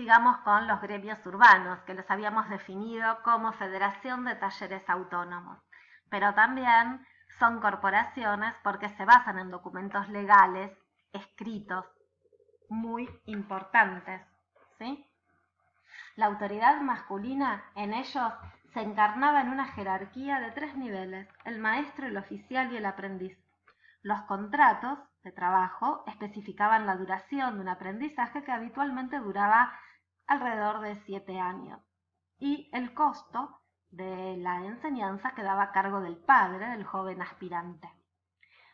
sigamos con los gremios urbanos, que los habíamos definido como Federación de Talleres Autónomos, pero también son corporaciones porque se basan en documentos legales escritos muy importantes, ¿sí? La autoridad masculina en ellos se encarnaba en una jerarquía de 3 niveles: el maestro, el oficial y el aprendiz. Los contratos de trabajo especificaban la duración de un aprendizaje que habitualmente duraba alrededor de 7 años, y el costo de la enseñanza quedaba a cargo del padre del joven aspirante.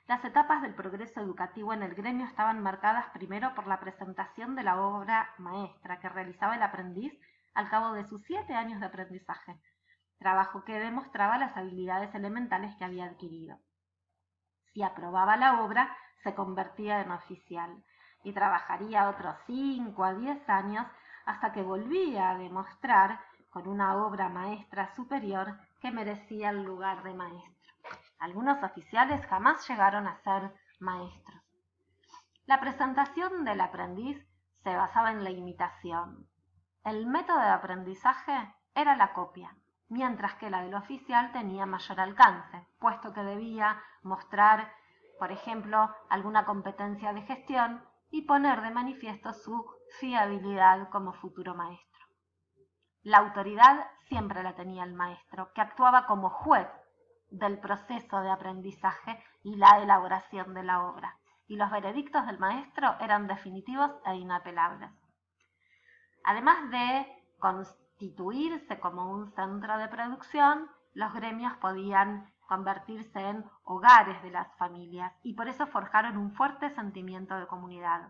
Las etapas del progreso educativo en el gremio estaban marcadas primero por la presentación de la obra maestra que realizaba el aprendiz al cabo de sus 7 años de aprendizaje, trabajo que demostraba las habilidades elementales que había adquirido. Si aprobaba la obra, se convertía en oficial y trabajaría otros 5 a 10 años hasta que volvía a demostrar con una obra maestra superior que merecía el lugar de maestro. Algunos oficiales jamás llegaron a ser maestros. La presentación del aprendiz se basaba en la imitación. El método de aprendizaje era la copia, mientras que la del oficial tenía mayor alcance, puesto que debía mostrar, por ejemplo, alguna competencia de gestión y poner de manifiesto su fiabilidad como futuro maestro. La autoridad siempre la tenía el maestro, que actuaba como juez del proceso de aprendizaje y la elaboración de la obra, y los veredictos del maestro eran definitivos e inapelables. Además de constituirse como un centro de producción, los gremios podían convertirse en hogares de las familias y por eso forjaron un fuerte sentimiento de comunidad.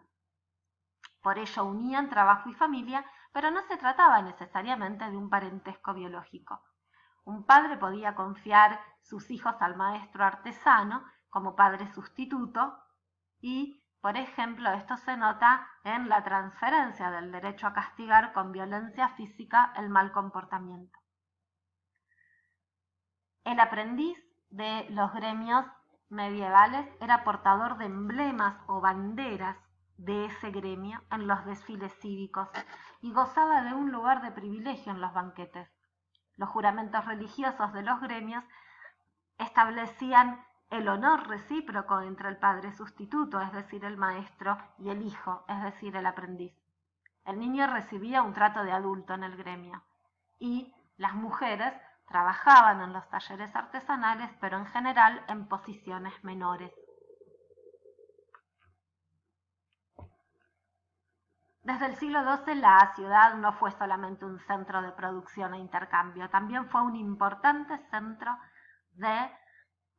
Por ello unían trabajo y familia, pero no se trataba necesariamente de un parentesco biológico. Un padre podía confiar sus hijos al maestro artesano como padre sustituto y, por ejemplo, esto se nota en la transferencia del derecho a castigar con violencia física el mal comportamiento. El aprendiz de los gremios medievales era portador de emblemas o banderas de ese gremio en los desfiles cívicos y gozaba de un lugar de privilegio en los banquetes. Los juramentos religiosos de los gremios establecían el honor recíproco entre el padre sustituto, es decir, el maestro, y el hijo, es decir, el aprendiz. El niño recibía un trato de adulto en el gremio y las mujeres trabajaban en los talleres artesanales, pero en general en posiciones menores. Desde el siglo XII la ciudad no fue solamente un centro de producción e intercambio, también fue un importante centro de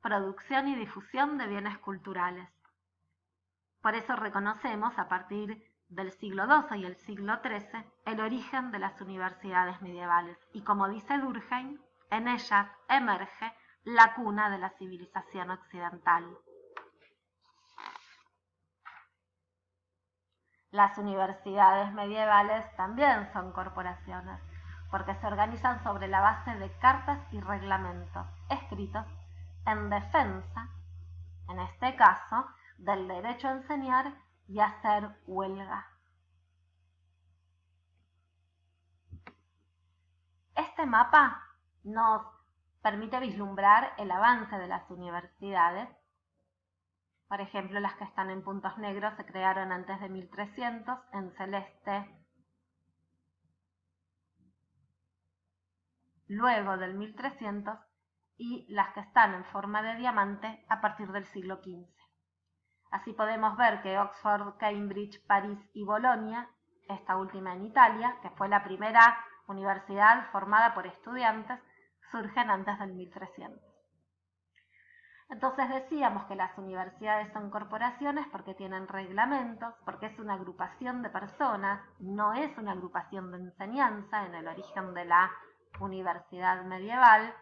producción y difusión de bienes culturales. Por eso reconocemos a partir del siglo XII y el siglo XIII el origen de las universidades medievales y, como dice Durkheim, en ellas emerge la cuna de la civilización occidental. Las universidades medievales también son corporaciones, porque se organizan sobre la base de cartas y reglamentos escritos en defensa, en este caso, del derecho a enseñar y a hacer huelga. Este mapa nos permite vislumbrar el avance de las universidades. Por ejemplo, las que están en puntos negros se crearon antes de 1300, en celeste luego del 1300 y las que están en forma de diamante a partir del siglo XV. Así podemos ver que Oxford, Cambridge, París y Bolonia, esta última en Italia, que fue la primera universidad formada por estudiantes, surgen antes del 1300. Entonces decíamos que las universidades son corporaciones porque tienen reglamentos, porque es una agrupación de personas, no es una agrupación de enseñanza en el origen de la universidad medieval,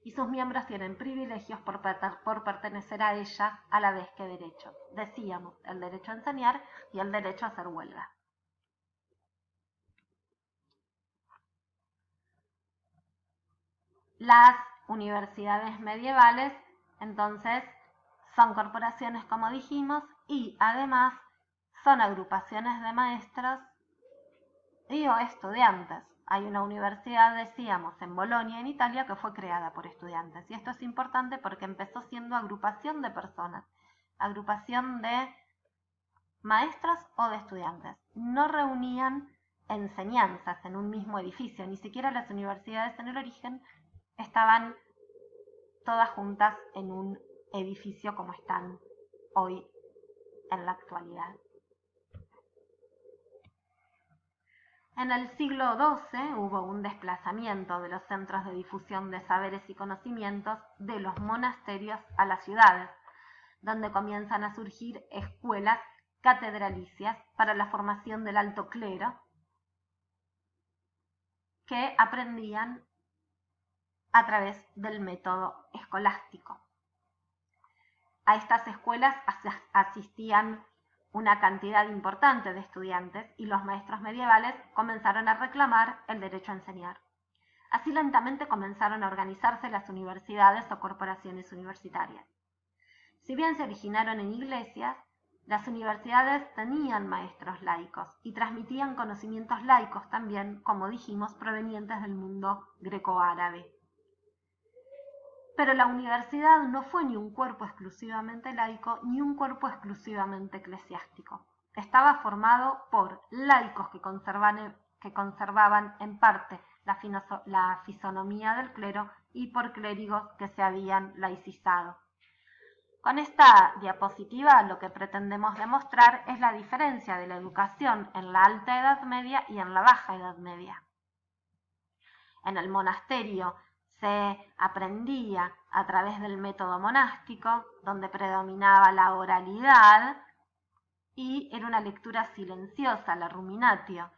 y sus miembros tienen privilegios por pertenecer a ella a la vez que derechos. Decíamos, el derecho a enseñar y el derecho a hacer huelga. Las universidades medievales, entonces, son corporaciones, como dijimos, y además son agrupaciones de maestros o estudiantes. Hay una universidad, decíamos, en Bolonia, en Italia, que fue creada por estudiantes. Y esto es importante porque empezó siendo agrupación de personas, agrupación de maestros o de estudiantes. No reunían enseñanzas en un mismo edificio, ni siquiera las universidades en el origen estaban todas juntas en un edificio como están hoy en la actualidad. En el siglo XII hubo un desplazamiento de los centros de difusión de saberes y conocimientos de los monasterios a las ciudades, donde comienzan a surgir escuelas catedralicias para la formación del alto clero, que aprendían a través del método escolástico. A estas escuelas asistían una cantidad importante de estudiantes y los maestros medievales comenzaron a reclamar el derecho a enseñar. Así lentamente comenzaron a organizarse las universidades o corporaciones universitarias. Si bien se originaron en iglesias, las universidades tenían maestros laicos y transmitían conocimientos laicos también, como dijimos, provenientes del mundo greco-árabe. Pero la universidad no fue ni un cuerpo exclusivamente laico ni un cuerpo exclusivamente eclesiástico. Estaba formado por laicos que conservaban en parte la fisonomía del clero y por clérigos que se habían laicizado. Con esta diapositiva lo que pretendemos demostrar es la diferencia de la educación en la Alta Edad Media y en la Baja Edad Media. En el monasterio se aprendía a través del método monástico, donde predominaba la oralidad y era una lectura silenciosa, la ruminatio,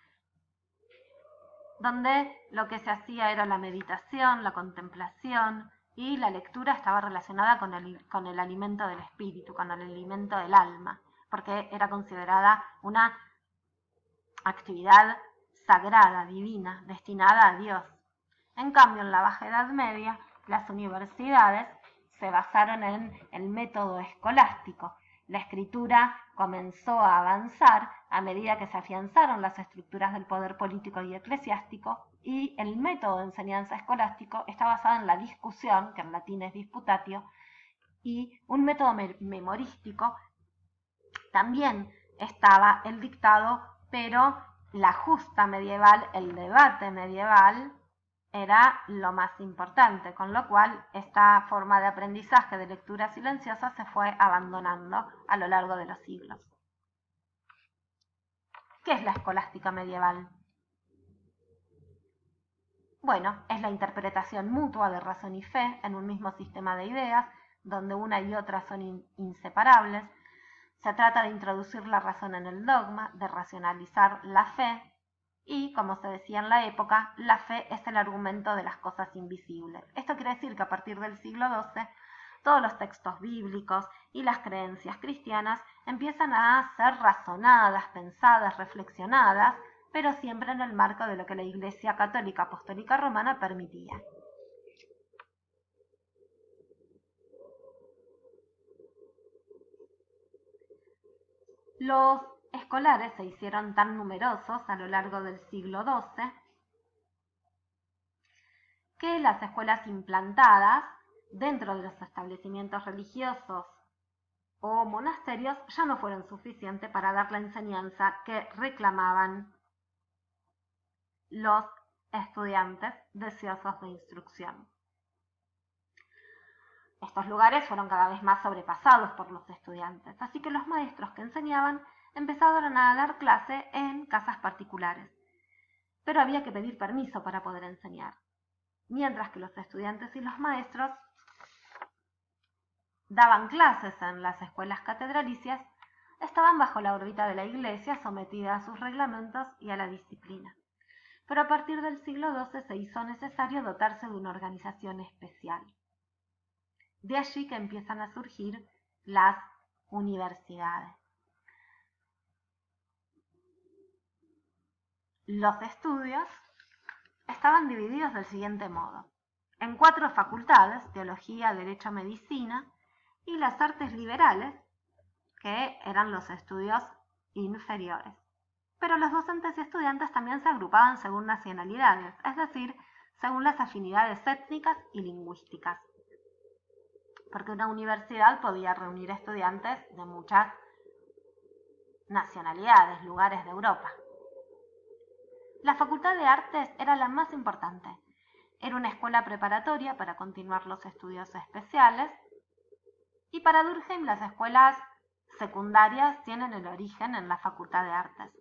donde lo que se hacía era la meditación, la contemplación, y la lectura estaba relacionada con el alimento del espíritu, con el alimento del alma, porque era considerada una actividad sagrada, divina, destinada a Dios. En cambio, en la Baja Edad Media, las universidades se basaron en el método escolástico. La escritura comenzó a avanzar a medida que se afianzaron las estructuras del poder político y eclesiástico, y el método de enseñanza escolástico está basado en la discusión, que en latín es disputatio, y un método memorístico. También estaba el dictado, pero la justa medieval, el debate medieval, era lo más importante, con lo cual esta forma de aprendizaje de lectura silenciosa se fue abandonando a lo largo de los siglos. ¿Qué es la escolástica medieval? Bueno, es la interpretación mutua de razón y fe en un mismo sistema de ideas, donde una y otra son inseparables. Se trata de introducir la razón en el dogma, de racionalizar la fe, y, como se decía en la época, la fe es el argumento de las cosas invisibles. Esto quiere decir que a partir del siglo XII, todos los textos bíblicos y las creencias cristianas empiezan a ser razonadas, pensadas, reflexionadas, pero siempre en el marco de lo que la Iglesia Católica Apostólica Romana permitía. Los escolares se hicieron tan numerosos a lo largo del siglo XII que las escuelas implantadas dentro de los establecimientos religiosos o monasterios ya no fueron suficientes para dar la enseñanza que reclamaban los estudiantes deseosos de instrucción. Estos lugares fueron cada vez más sobrepasados por los estudiantes, así que los maestros que enseñaban empezaron a dar clase en casas particulares, pero había que pedir permiso para poder enseñar, mientras que los estudiantes y los maestros daban clases en las escuelas catedralicias, estaban bajo la órbita de la Iglesia, sometida a sus reglamentos y a la disciplina. Pero a partir del siglo XII se hizo necesario dotarse de una organización especial. De allí que empiezan a surgir las universidades. Los estudios estaban divididos del siguiente modo: en 4 facultades: teología, derecho, medicina, y las artes liberales, que eran los estudios inferiores. pero los docentes y estudiantes también se agrupaban según nacionalidades, es decir, según las afinidades étnicas y lingüísticas, porque una universidad podía reunir estudiantes de muchas nacionalidades, lugares de Europa. La Facultad de Artes era la más importante. Era una escuela preparatoria para continuar los estudios especiales, y para Durkheim las escuelas secundarias tienen el origen en la Facultad de Artes,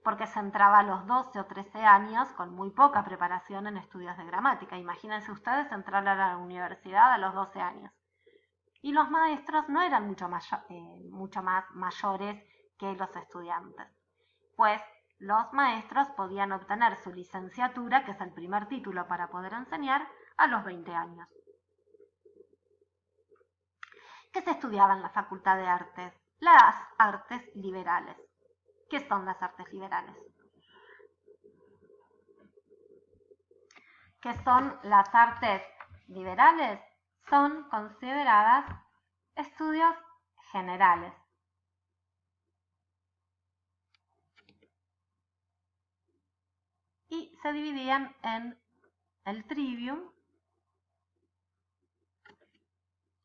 porque se entraba a los 12 o 13 años con muy poca preparación en estudios de gramática. Imagínense ustedes entrar a la universidad a los 12 años. Y los maestros no eran mucho más mayores que los estudiantes, pues los maestros podían obtener su licenciatura, que es el primer título para poder enseñar, a los 20 años. ¿Qué se estudiaba en la Facultad de Artes? Las artes liberales. ¿Qué son las artes liberales? ¿Qué son las artes liberales? Son consideradas estudios generales. Y se dividían en el trivium,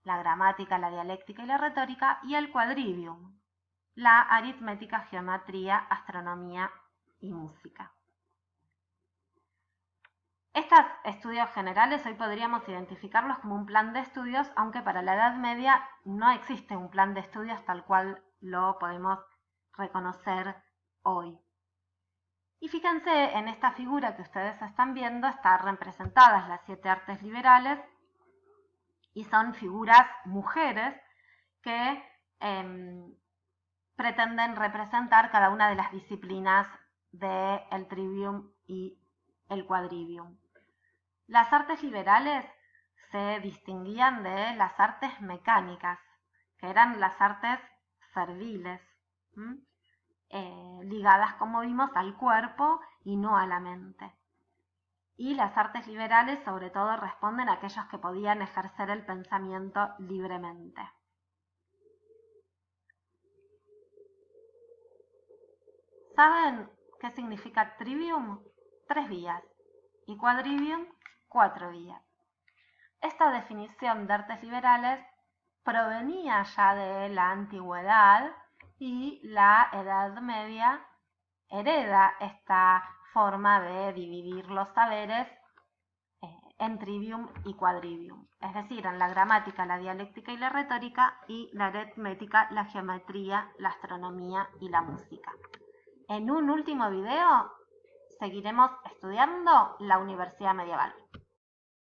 la gramática, la dialéctica y la retórica, y el quadrivium, la aritmética, geometría, astronomía y música. Estos estudios generales hoy podríamos identificarlos como un plan de estudios, aunque para la Edad Media no existe un plan de estudios tal cual lo podemos reconocer hoy. Y fíjense, en esta figura que ustedes están viendo están representadas las 7 artes liberales, y son figuras mujeres que pretenden representar cada una de las disciplinas del trivium y el quadrivium. Las artes liberales se distinguían de las artes mecánicas, que eran las artes serviles, ligadas, como vimos, al cuerpo y no a la mente. Y las artes liberales sobre todo responden a aquellos que podían ejercer el pensamiento libremente. ¿Saben qué significa trivium? 3 vías, y quadrivium, 4 vías. Esta definición de artes liberales provenía ya de la antigüedad, y la Edad Media hereda esta forma de dividir los saberes en trivium y quadrivium, es decir, en la gramática, la dialéctica y la retórica, y la aritmética, la geometría, la astronomía y la música. En un último video seguiremos estudiando la universidad medieval.